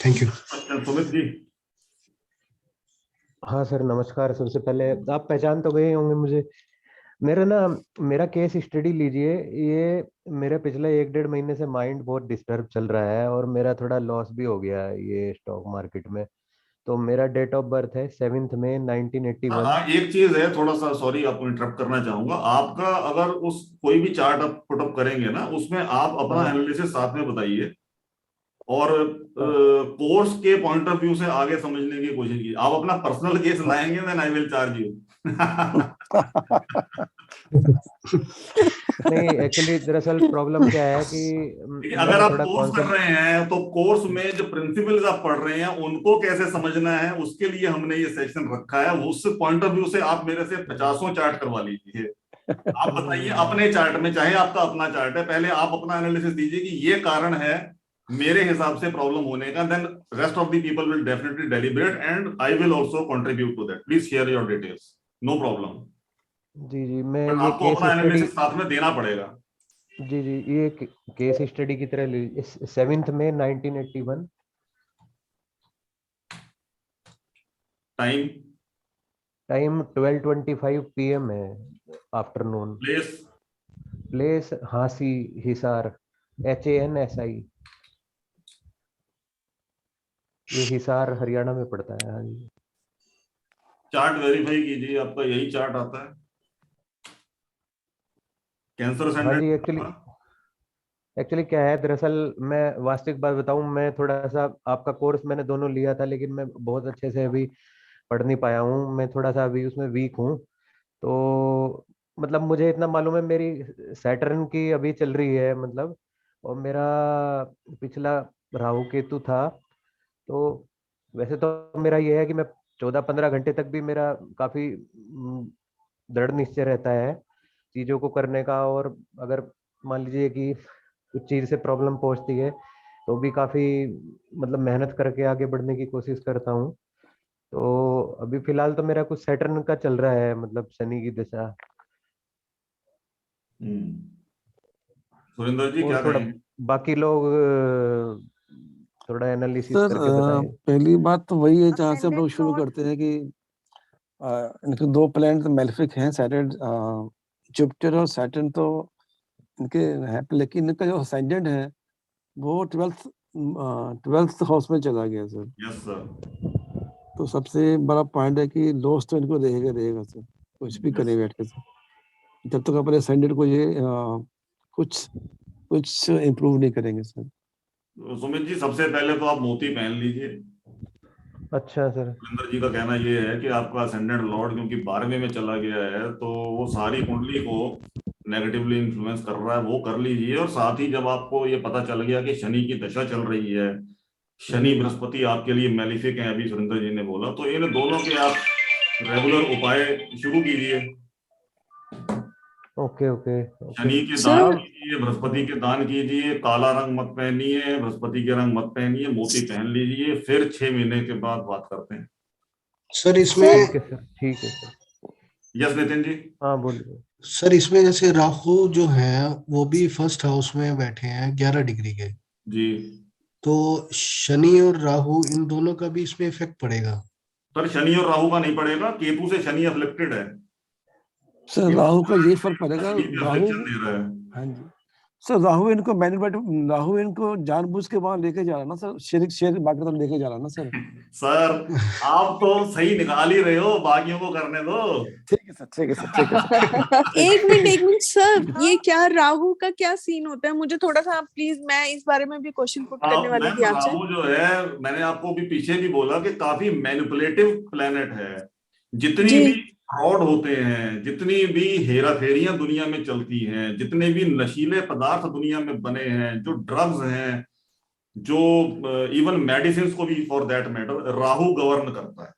Thank you. Sumit ji. हाँ sir, नमस्कार। सबसे पहले आप पहचान तो गए होंगे मुझे। मेरा केस स्टडी लीजिए। ये मेरे पिछले 1 डेढ़ महीने से माइंड बहुत डिस्टर्ब चल रहा है और मेरा थोड़ा लॉस भी हो गया है ये स्टॉक मार्केट में। तो मेरा डेट ऑफ बर्थ है 7 मई 1981। हाँ, एक चीज है, थोड़ा सा सॉरी आपको इंटरप्ट करना चाहूंगा। आपका अगर उस कोई भी चार्ट आप पुटअप करेंगे ना, उसमें आप अपना हाँ एनालिसिस साथ में बताइए और हाँ। कोर्स के पॉइंट ऑफ व्यू से आगे समझने की कोशिश कीजिए। आप अपना पर्सनल केस लाएंगे, then I will charge you. नहीं, एक्चुअली दरअसल प्रॉब्लम क्या है कि देखिए, अगर मैंने आप थोड़ा कोर्स कर कॉन्सेप्ट। रहे हैं तो कोर्स में जो प्रिंसिपल्स आप पढ़ रहे हैं उनको कैसे समझना है, उसके लिए हमने ये सेक्शन रखा है। उस पॉइंट ऑफ व्यू से आप मेरे से 50 चार्ट करवा लीजिए। आप बताइए अपने चार्ट में, चाहे आपका अपना चार्ट है, पहले आप अपना एनालिसिस दीजिए कि ये कारण है मेरे हिसाब से प्रॉब्लम होने का। Then rest of the people will definitely deliberate and I will also contribute to that. Please share your details, no problem. जी जी, मैं बट ये आपको केस अपना स्टडी। एनालिसिस साथ में देना पड़ेगा। जी जी, ये केस स्टडी की तरह लीजिए। 7 मई 1981। टाइम? टाइम 12:25 PM है, afternoon. Place? Place Hansi, Hisar, HANSI। ये हिसार हरियाणा में पड़ता है। हाँ जी। चार्ट वेरीफाई कीजिए, आपका यही चार्ट आता है। कैंसर हाँ जी, असेंडेंट। एक्चुअली क्या है, दरअसल मैं वास्तविक बात बताऊं, मैं थोड़ा सा आपका कोर्स मैंने दोनों लिया था, लेकिन मैं बहुत अच्छे से अभी पढ़ नहीं पाया हूँ। मैं थोड़ा सा अभी उसमें वीक हूँ। तो मतलब मुझे इतना मालूम है, मेरी सैटर्न की अभी चल रही है मतलब। और मेरा पिछला राहु केतु था। तो वैसे तो मेरा ये है कि मैं 14-15 घंटे तक भी मेरा काफी दृढ़ निश्चय रहता है चीजों को करने का। और अगर मान लीजिए कि कुछ चीज से प्रॉब्लम पहुंचती है तो भी काफी मतलब मेहनत करके आगे बढ़ने की कोशिश करता हूँ। तो अभी फिलहाल तो मेरा कुछ सैटर्न का चल रहा है, मतलब शनि की दशा। सुरेंद्र जी और क्या थोड़ा कहेंगे? बाकी लोग थोड़ा एनालिसिस सर, करके बताएं। पहली बात तो वही है जहाँ से हम लोग शुरू करते हैं कि इनके दो प्लैनेट मैलेफिक हैं, सैटर्न, जुपिटर और सैटर्न तो इनके हैं, लेकिन इनका जो असेंडेंट है वो ट्वेल्थ हाउस में चला गया सर। Yes sir. तो सबसे बड़ा पॉइंट है कि लॉस तो इनको रहेगा रहेगा सर, कुछ भी करें बैठ के सर, जब तक अपने असेंडेंट को ये कुछ कुछ इम्प्रूव नहीं करेंगे सर। सुमित जी, सबसे पहले तो आप मोती पहन लीजिए। अच्छा सर। सुरेंद्र जी का कहना ये है कि आपका असेंडेंट लॉर्ड क्योंकि 12वें में चला गया है, तो वो सारी कुंडली को नेगेटिवली इन्फ्लुएंस कर रहा है, वो कर लीजिए। और साथ ही जब आपको ये पता चल गया कि शनि की दशा चल रही है, शनि बृहस्पति आपके लिए मैलिफिक है, अभी सुरेंद्र जी ने बोला, तो इन दोनों के आप रेगुलर उपाय शुरू कीजिए। Okay okay okay. शनि के दान सर कीजिए, बृहस्पति के दान कीजिए, काला रंग मत पहनिए, बृहस्पति के रंग मत पहनिए, मोती पहन लीजिए। फिर 6 महीने के बाद बात करते हैं। सर इसमें ठीक है सर, ठीक है सर। यस नितिन जी। हाँ बोलिए। सर इसमें जैसे राहु जो है वो भी फर्स्ट हाउस में बैठे हैं 11 डिग्री के। जी तो शनि और राहु इन दोनों का भी इसमें इफेक्ट पड़ेगा? सर, शनि और राहु का नहीं पड़ेगा, केतु से शनि अफ्लिक्टेड है। सर राहु का ये फर्क पड़ेगा, शनि पे राहु, अफ्लिक्शन दे रहा है। हाँ जी सर, राहु इनको मैनिपुलेट, राहु इनको जानबूझ के वहां लेके जा रहा ना सर, शेयर मार्केट तक लेके जा रहा ना सर। सर आप तो सही निकाल ही रहे हो, बाकियों को करने दो। ठीक है सर, ठीक है सर, ठीक है सर। एक मिनट सर, ये क्या राहु का क्या सीन होता है? मुझे थोड़ा सा प्लीज, मैं इस बारे में भी क्वेश्चन पुट करने आप वाली मैम, थी आपसे। राहु जो है, मैंने आपको भी पीछे भी बोला कि काफी मैनिपुलेटिव प्लेनेट है। जितनी जी भी फ्रॉड होते हैं, जितनी भी हेरा फेरियां दुनिया में चलती हैं, जितने भी नशीले पदार्थ दुनिया में बने हैं, जो ड्रग्स हैं, जो इवन मेडिसिन को भी for that matter Rahu govern करता है।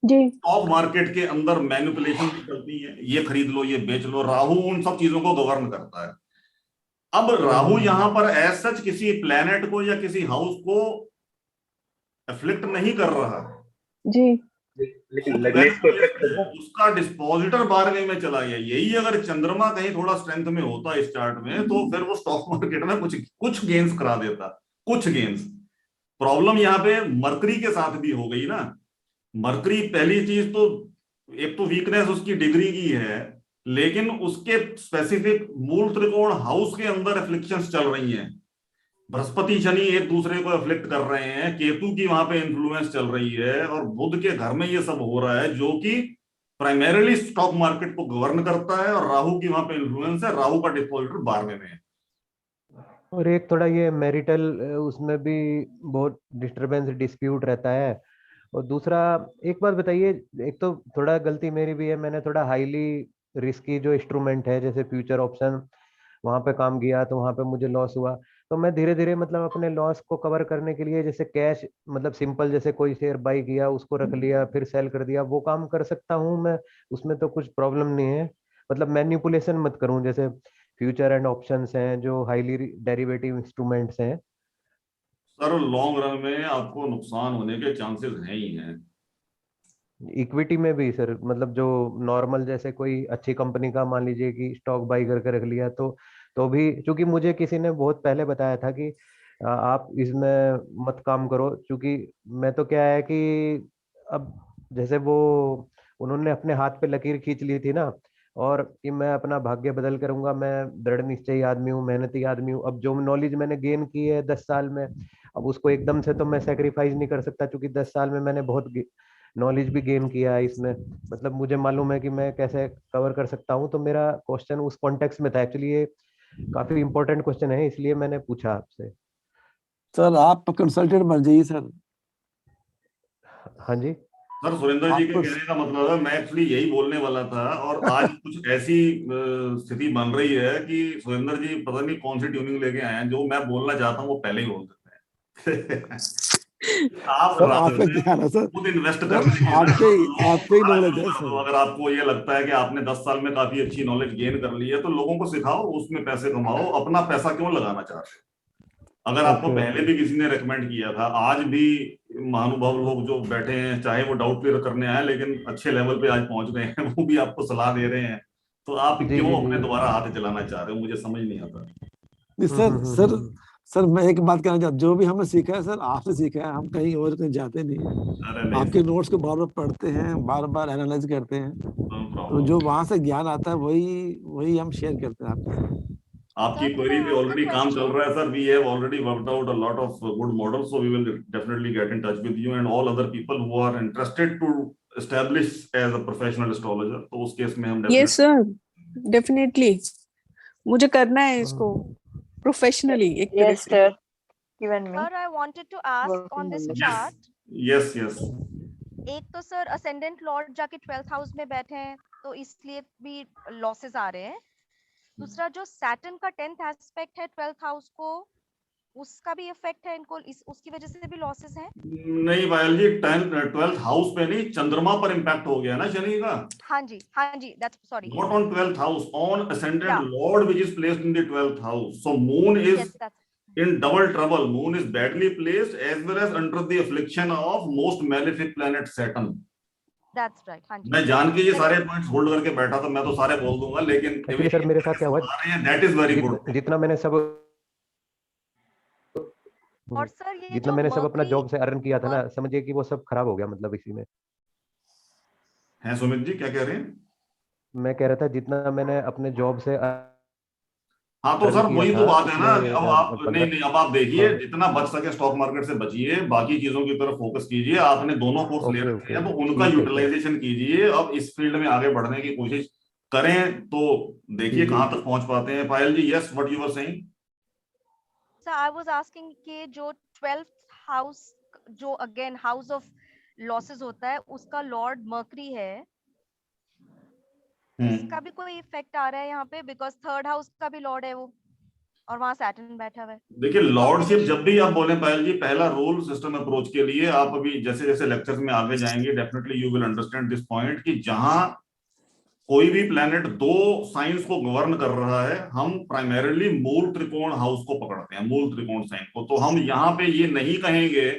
जी स्टॉक मार्केट के अंदर मैनिपुलेशन भी चलती है, ये खरीद लो, ये बेच लो, राहु उन सब चीजों को गवर्न करता है। अब राहु यहां पर एज सच किसी प्लेनेट को या किसी हाउस को अफ्लिक्ट नहीं कर रहा, जी तो वो उसका डिस्पोजिटर 12वें में चला गया। यही अगर चंद्रमा कहीं थोड़ा स्ट्रेंथ में होता इस चार्ट में, तो फिर वो स्टॉक मार्केट में कुछ कुछ गेन्स करा देता, कुछ गेन्स। प्रॉब्लम यहाँ पे मरकरी के साथ भी हो गई ना। मरकरी पहली चीज तो, एक तो वीकनेस उसकी डिग्री की है, लेकिन उसके स्पेसिफिक मूल त्रिकोण हाउस के अंदर एफ्लिक्शंस चल रही हैं। बृहस्पति शनि एक दूसरे को एफ्लिक्ट कर रहे हैं, केतु की वहां पे इन्फ्लुएंस चल रही है, और बुध के घर में ये सब हो रहा है, जो कि प्राइमरीली स्टॉक मार्केट को गवर्न करता है, और राहु की वहां पे इन्फ्लुएंस है, राहु का डिस्पोजिटर 12वें में है। और एक थोड़ा ये मैरिटल उसमें भी बहुत डिस्टरबेंस डिस्प्यूट रहता है। और दूसरा एक बात बताइए, एक तो थोड़ा गलती मेरी भी है, मैंने थोड़ा हाईली रिस्की जो इंस्ट्रूमेंट है जैसे फ्यूचर ऑप्शन वहां पे काम किया, तो वहां पे मुझे लॉस हुआ। तो मैं धीरे धीरे मतलब अपने लॉस को कवर करने के लिए जैसे कैश मतलब सिंपल जैसे कोई शेयर बाई किया उसको रख लिया फिर सेल कर दिया, वो काम कर सकता हूँ मैं, उसमें तो कुछ प्रॉब्लम नहीं है। मतलब मैन्युपुलेशन मत करूं जैसे फ्यूचर एंड ऑप्शंस हैं जो हाईली डेरिवेटिव इंस्ट्रूमेंट्स हैं। सर लॉन्ग रन में आपको नुकसान होने के चांसेस हैं ही हैं। इक्विटी में भी सर, मतलब जो नॉर्मल जैसे कोई अच्छी कंपनी का मान लीजिए कि स्टॉक बाई करके रख लिया, तो भी चूंकि मुझे किसी ने बहुत पहले बताया था कि आप इसमें मत काम करो, क्योंकि मैं तो क्या है कि अब जैसे वो उन्होंने अपने हाथ पे लकीर खींच ली थी ना, और कि मैं अपना भाग्य बदल करूंगा, मैं दृढ़ निश्चयी आदमी हूँ, मेहनती आदमी हूँ। अब जो नॉलेज मैंने गेन की है 10 साल में, अब उसको एकदम से तो मैं सेक्रीफाइस नहीं कर सकता, क्योंकि 10 साल में मैंने बहुत नॉलेज भी गेन किया है इसमें। मतलब मुझे मालूम है कि मैं कैसे कवर कर सकता हूँ। तो मेरा क्वेश्चन उस कॉन्टेक्स्ट में था, एक्चुअली ये काफी इंपॉर्टेंट क्वेश्चन है, इसलिए मैंने पूछा आपसे। सर आप कंसल्टेंट बन जाइए सर। हाँ जी। सर सुरेंद्र जी के आपको कहने का मतलब है, मैं एक्चुअली यही बोलने वाला था, और आज कुछ ऐसी स्थिति बन रही है कि सुरेंद्र जी पता नहीं कौन सी ट्यूनिंग लेके आए हैं, जो मैं बोलना चाहता हूँ वो पहले ही बोल देते हैं। आप सर रात आप पे में ध्यान है सर। खुद इन्वेस्ट सर करने की ना, आपके ही आज नॉलेज शुरू है कर दो। सर। अगर आपको ये लगता है कि आपने 10 साल में काफी अच्छी नॉलेज गेन कर ली है, तो लोगों को सिखाओ, उसमें पैसे कमाओ, अपना पैसा क्यों लगाना चाहते हो? अगर आपको ओके पहले ओके। भी किसी ने रेकमेंड किया था, आज भी महानुभाव लोग जो बैठे हैं, चाहे वो डाउट क्लियर करने आए लेकिन अच्छे लेवल पे आज पहुंच गए हैं, वो भी आपको सलाह दे रहे हैं, तो आप जी क्यों जी जी। अपने दोबारा हाथ चलाना चाह रहे हो? मुझे समझ नहीं आता। नहीं हम्म सर हम्म हम्म सर हम्म। सर मैं एक बात कहना चाहता, जो भी हमने सीखा है सर आपसे सीखा है, हम कहीं और कहीं जाते नहीं है। अरे नहीं आपके नोट्स को बार बार पढ़ते हैं, बार बार एनालाइज करते हैं, नो तो जो प्रॉब्लम। वहां से ज्ञान आता है वही वही हम शेयर करते हैं आपके साथ। आपकी Sir, can क्वेरी I पे ask a ऑलरेडी काम चल question? रहा है sir. We have already worked out a lot of good models, so we will definitely get in touch with you and all other people who are interested to establish as a professional astrologer. तो उस case में हम yes definitely. Sir, definitely मुझे करना है इसको professionally एक तरह Yes, से। sir. Even me. Sir, I wanted to ask on Working this on that. Yes chart, yes yes. एक तो सर असेंडेंट लॉर्ड जाके 12th हाउस में बैठे हैं, तो इसलिए भी लॉसेस आ रहे हैं। दूसरा जो सैटर्न का 10th एस्पेक्ट है 12th हाउस को, उसका भी इफेक्ट है इनको, उसकी वजह से भी लॉसेस हैं। नहीं पायल जी, 12th हाउस पे नहीं, चंद्रमा पर इम्पैक्ट हो गया ना शनि का। हाँ जी, that's sorry. Not on 12th house, on ascendant Yeah. Lord which is placed in the 12th house. So moon is Yes, that's in double trouble. Moon is badly placed as well as under the affliction of most malefic planet Saturn. right. हाँ जी। मैं जान के ये Second- सारे points hold करके बैठा था, मैं तो सारे बोल दूंगा, लेकिन एक्चुअली सर मेरे साथ क्या हुआ, दैट इज वेरी गुड। जितना मैंने सब और सर ये जितना जो मैंने सब अपना Mercury- जॉब से अर्न किया था ना, समझिए कि वो सब खराब हो गया मतलब इसी में। हैं सुमित जी क्या कह रहे हैं? मैं कह रहा था जितना मैंने अपने जॉब से हाँ तो अर्न सर किया वही था तो बात है ना, पिछले अब आप नहीं 15। नहीं, अब आप देखिए, हाँ जितना बच सके स्टॉक मार्केट से बचिए, बाकी चीजों की तरफ फोकस कीजिए। आपने दोनों कोर्स ले ओके रखे ओके हैं, तो उनका ठीक है सर। यूटिलाइजेशन कीजिए। अब इस फील्ड में आगे बढ़ने की कोशिश करें, तो देखिए जी कहाँ जी। तक पहुंच पाते हैं। Payal ji, yes what you were saying. Sir I was asking कि जो 12th हाउस, जो अगेन हाउस ऑफ लॉसेस होता है, उसका लॉर्ड मर्करी है, इसका भी कोई इफेक्ट आ रहा है यहाँ पे? बिकॉज 3rd हाउस का भी लॉर्ड है वो, और वहां सैटर्न बैठा हुआ है। देखिए लॉर्डशिप Combination- जब भी आप बोले पायल जी, पहला रूल सिस्टम अप्रोच के लिए, आप अभी जैसे जैसे लेक्चर्स में आगे जाएंगे definitely you will understand this point, कि जहां कोई भी प्लेनेट दो साइंस को गवर्न कर रहा है, हम प्राइमरीली मूल त्रिकोण हाउस को पकड़ते हैं, मूल त्रिकोण साइन को। तो हम यहाँ पे ये नहीं कहेंगे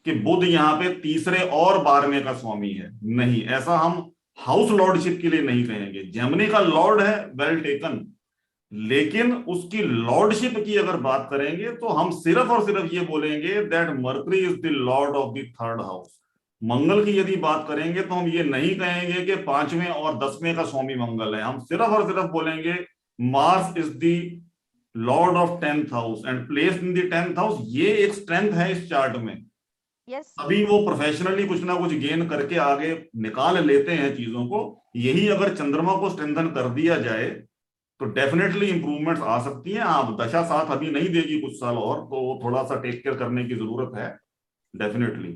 कि बुध यहाँ पे तीसरे और 12वें का स्वामी है, नहीं, ऐसा हम हाउस लॉर्डशिप के लिए नहीं कहेंगे। जेमिनी का लॉर्ड है, वेल टेकन, लेकिन उसकी लॉर्डशिप की अगर बात करेंगे तो हम सिर्फ और सिर्फ ये बोलेंगे that Mercury is the lord of the third house. Mangal की यदि बात करेंगे तो हम ये नहीं कहेंगे कि 5वें और 10वें का स्वामी मंगल है, हम सिर्फ और सिर्फ बोलेंगे Mars is the lord of 10th house and place in the 10th house. ये एक स्ट्रेंथ है इस चार्ट में। यस अभी वो प्रोफेशनली कुछ ना कुछ गेन करके आगे निकाल लेते हैं चीजों को। यही अगर चंद्रमा को स्ट्रेंथन कर दिया जाए तो डेफिनेटली इंप्रूवमेंट्स आ सकती हैं। आप दशा साथ अभी नहीं देगी कुछ साल और, तो थोड़ा सा टेक केयर करने की जरूरत है डेफिनेटली।